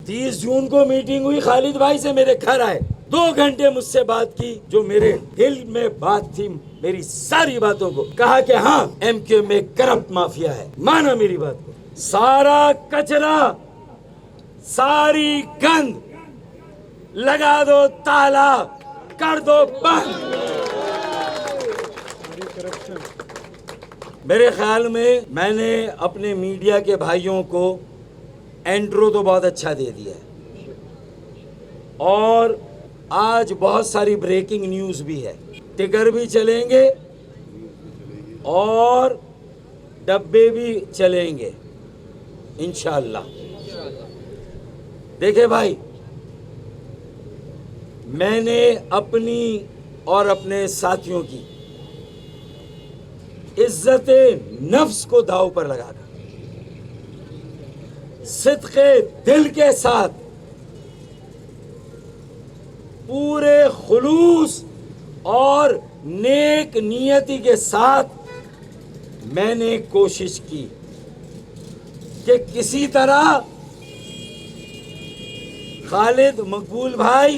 30 जून को मीटिंग हुई, खालिद भाई से मेरे घर आए, 2 घंटे मुझसे बात की, जो मेरे दिल में बात थी, मेरी सारी बातों को कहा कि हाँ एमक्यूएम में करप्ट माफिया है, माना मेरी बात को। सारा कचरा, सारी गंद लगा दो ताला, कर दो बंद। मेरे ख्याल में मैंने अपने मीडिया के भाइयों को इंट्रो तो बहुत अच्छा दे दिया है और आज बहुत सारी ब्रेकिंग न्यूज़ भी है, टिकर भी चलेंगे और डब्बे भी चलेंगे इंशाअल्लाह। देखिए भाई, मैंने अपनी और अपने साथियों की इज्जते नफ्स को दांव पर लगाकर सिद्के दिल के साथ पूरे खुलूस और नेक नियति के साथ मैंने कोशिश की कि किसी तरह खालिद मकबूल भाई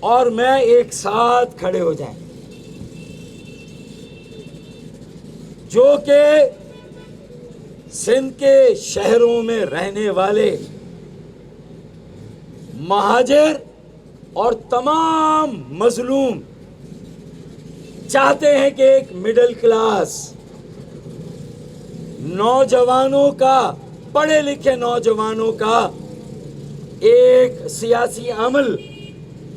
और मैं एक साथ खड़े हो जाएं, जो कि सिंध के शहरों में रहने वाले महाजिर और तमाम मजलूम चाहते हैं कि एक मिडिल क्लास नौजवानों का, पढ़े लिखे नौजवानों का एक सियासी अमल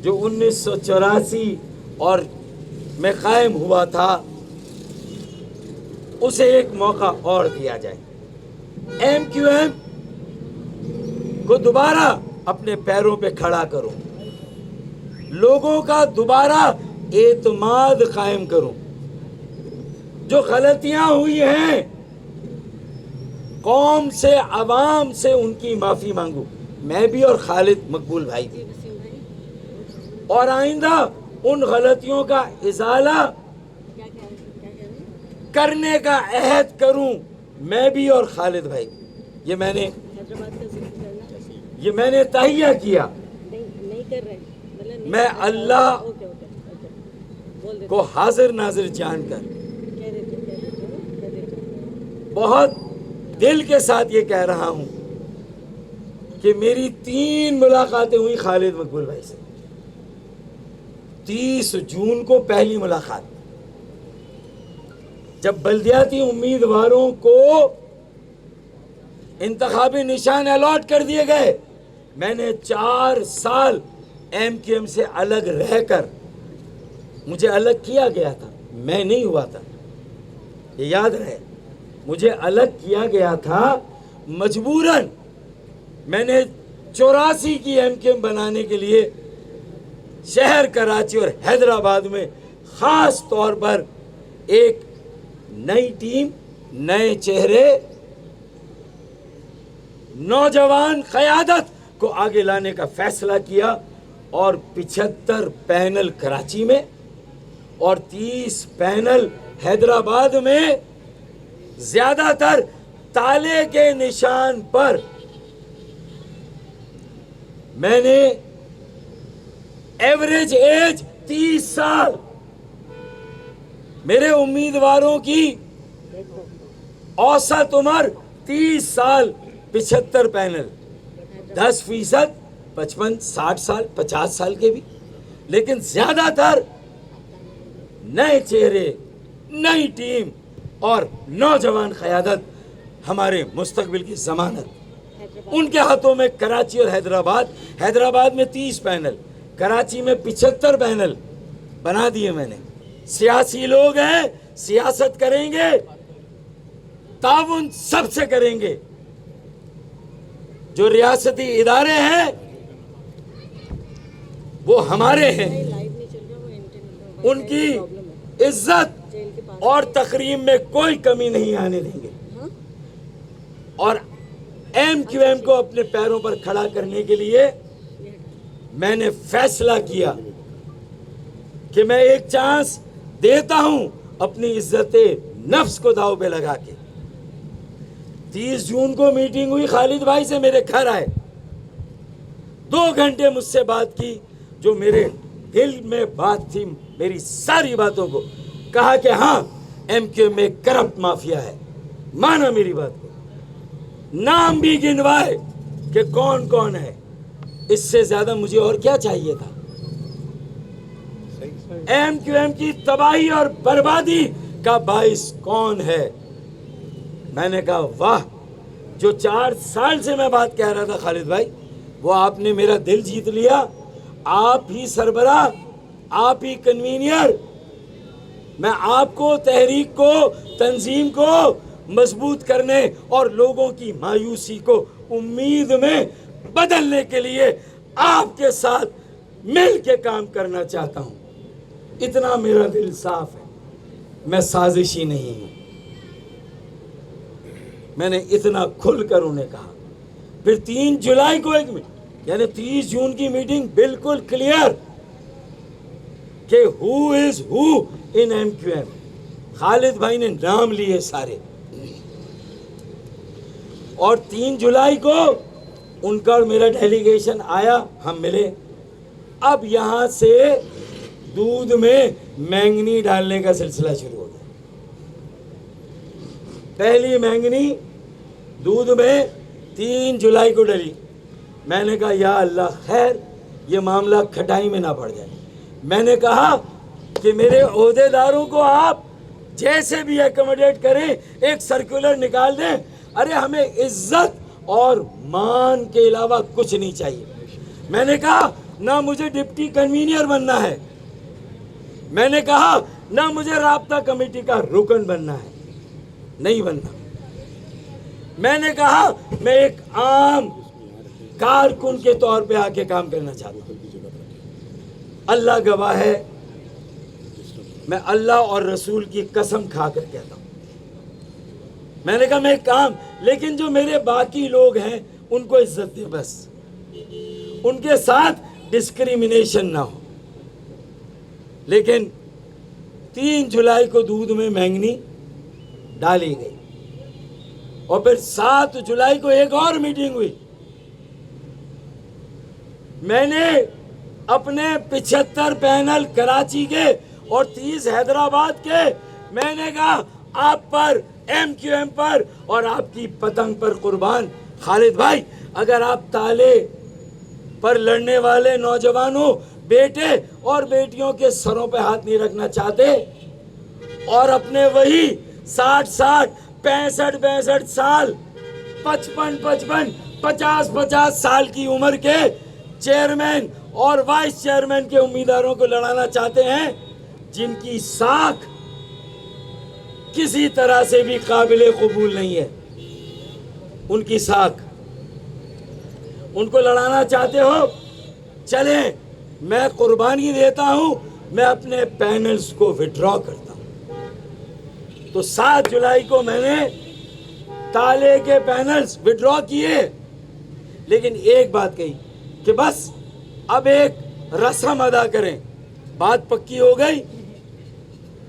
जो 1984 और में कायम हुआ था, उसे एक मौका और दिया जाए। एमक्यूएम को दोबारा अपने पैरों पे खड़ा करूं, लोगों का दोबारा एतमाद कायम करूं, जो गलतियां हुई हैं कौम से, अवाम से उनकी माफी मांगूं, मैं भी और खालिद मकबूल भाई भी, और आइंदा उन गलतियों का इजाला करने का अहद करूं, मैं भी और खालिद भाई। ये मैंने तहिया किया। नहीं कर रहे, मैं अल्लाह को हाजिर नाजिर जानकर बहुत दिल के साथ ये कह रहा हूं कि मेरी 3 मुलाकातें हुई खालिद मकबूल भाई से। 30 जून को पहली मुलाकात, जब बल्दियाती उम्मीदवारों को इंतखाबी निशान अलॉट कर दिए गए, मैंने 4 साल एमक्यूएम से अलग रहकर, मुझे अलग किया गया था, मैं नहीं हुआ था, ये याद रहे, मुझे अलग किया गया था मजबूरन। मैंने 84 की एमक्यूएम बनाने के लिए शहर कराची और हैदराबाद में खास तौर पर एक नई टीम, नए चेहरे, नौजवान क़यादत को आगे लाने का फैसला किया और 75 पैनल कराची में और 30 पैनल हैदराबाद में, ज्यादातर ताले के निशान पर मैंने एवरेज एज 30 साल, मेरे उम्मीदवारों की औसत उम्र 30 साल, 75 पैनल, 10% 55, 60 साल, 50 साल के भी, लेकिन ज्यादातर नए चेहरे, नई टीम और नौजवान क़यादत, हमारे मुस्तकबिल की जमानत, उनके हाथों में कराची और हैदराबाद में 30 पैनल, कराची में 75 पैनल बना दिए मैंने। सियासी लोग हैं, सियासत करेंगे, ताउन सबसे करेंगे। जो रियासती इदारे हैं वो हमारे हैं, उनकी इज्जत और तकरीम में कोई कमी नहीं आने देंगे। और एमक्यूएम को अपने पैरों पर खड़ा करने के लिए मैंने फैसला किया कि मैं एक चांस देता हूं अपनी इज्जते नफ्स को दाव पे लगा के। 30 जून को मीटिंग हुई, खालिद भाई से मेरे घर आए, 2 घंटे मुझसे बात की, जो मेरे दिल में बात थी, मेरी सारी बातों को कहा कि हाँ MQM में करप्ट माफिया है, माना मेरी बात को, नाम भी गिनवाए कि कौन कौन है। इससे ज्यादा मुझे और क्या चाहिए था? MQM की तबाही और बर्बादी का बाइस कौन है? मैंने कहा वाह, जो 4 साल से मैं बात कह रहा था खालिद भाई, वो आपने मेरा दिल जीत लिया। आप ही सरबराह, आप ही कन्वीनियर। मैं आपको, तहरीक को, तंजीम को मजबूत करने और लोगों की मायूसी को उम्मीद में बदलने के लिए आपके साथ मिल के काम करना चाहता हूं। इतना मेरा दिल साफ है, मैं साजिशी नहीं हूं। मैंने इतना खुलकर उन्हें कहा। फिर 3 जुलाई को यानी 30 जून की मीटिंग बिल्कुल क्लियर कि who is who in MQM। Khalid भाई ने नाम लिए सारे, और 3 जुलाई को उनका और मेरा डेलीगेशन आया, हम मिले। अब यहां से दूध में मैंगनी डालने का सिलसिला शुरू हो गया। पहली मैंगनी दूध में 3 जुलाई को डली। मैंने कहा या अल्लाह खैर ये मामला खटाई में ना पड़ जाए। मैंने कहा कि मेरे ओहदेदारों को आप जैसे भी एकोमोडेट करें, एक सर्कुलर निकाल दें। अरे हमें इज्जत और मान के अलावा कुछ नहीं चाहिए। मैंने कहा ना मुझे डिप्टी कन्वीनियर बनना है, मैंने कहा ना मुझे राब्ता कमेटी का रुकन बनना है, नहीं बनना। मैंने कहा मैं एक आम कारकुन के तौर पे आके काम करना चाहता हूं। अल्लाह गवाह है, मैं अल्लाह और रसूल की कसम खाकर कहता हूं। मैंने कहा मैं काम, लेकिन जो मेरे बाकी लोग हैं उनको इज्जत दे, बस उनके साथ डिस्क्रिमिनेशन ना हो। लेकिन 3 जुलाई को दूध में मैंगनी डाली गई, और फिर 7 जुलाई को एक और मीटिंग हुई। मैंने अपने 75 पैनल कराची के और 30 हैदराबाद के, मैंने कहा आप पर, MQM पर और आपकी पतंग पर कुर्बान खालिद भाई, अगर आप ताले पर लड़ने वाले नौजवानों, बेटे और बेटियों के सरों पे हाथ नहीं रखना चाहते, और अपने वही 60-60, 65-65 साल, 55-55, 50-50 साल की उम्र के चेयरमैन और वाइस चेयरमैन के उम्मीदवारों को लड़ाना चाहते हैं, जिनकी साख किसी तरह से भी काबिले कबूल नहीं है, उनकी साख, उनको लड़ाना चाहते हो, चले मैं कुर्बानी देता हूं, मैं अपने पैनल्स को विड्रॉ करता हूं। तो 7 जुलाई को मैंने ताले के पैनल्स विड्रॉ किए, लेकिन एक बात कही कि बस अब एक रस्म अदा करें। बात पक्की हो गई,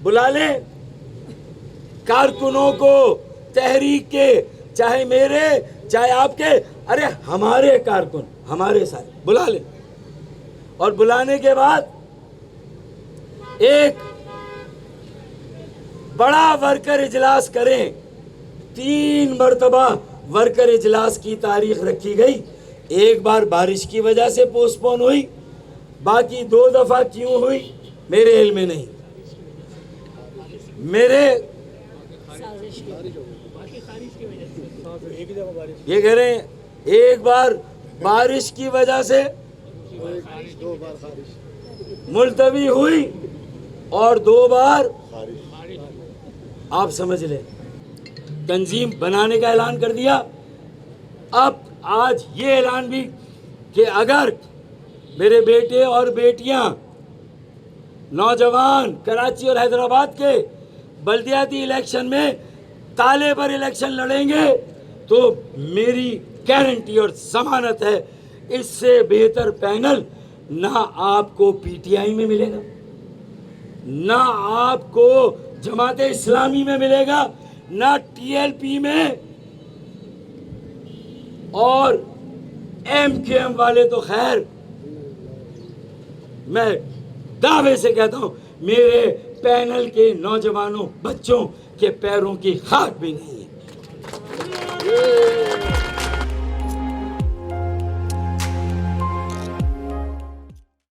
बुला ले कारकुनों को, तहरीक के, चाहे मेरे चाहे आपके, अरे हमारे कारकुन, हमारे सारे बुला ले। और बुलाने के बाद एक बड़ा वर्कर इजलास करें। 3 मरतबा वर्कर इजलास की तारीख रखी गई। एक बार बारिश की वजह से पोस्टपोन हुई, बाकी 2 दफा क्यों हुई मेरे इल्म में नहीं। मेरे ये कह रहे हैं एक बार बारिश की वजह से मुलतवी हुई और 2 बार, आप समझ लें, तंजीम बनाने का ऐलान कर दिया। अब आज ये ऐलान भी कि अगर मेरे बेटे और बेटियां, नौजवान कराची और हैदराबाद के बल्दियाती इलेक्शन में ताले पर इलेक्शन लड़ेंगे, तो मेरी गारंटी और जमानत है, इससे बेहतर पैनल ना आपको PTI में मिलेगा, ना आपको जमाते इस्लामी में मिलेगा, ना TLP में, और MQM वाले तो खैर, मैं दावे से कहता हूं मेरे पैनल के नौजवानों बच्चों के पैरों की खाक भी नहीं है।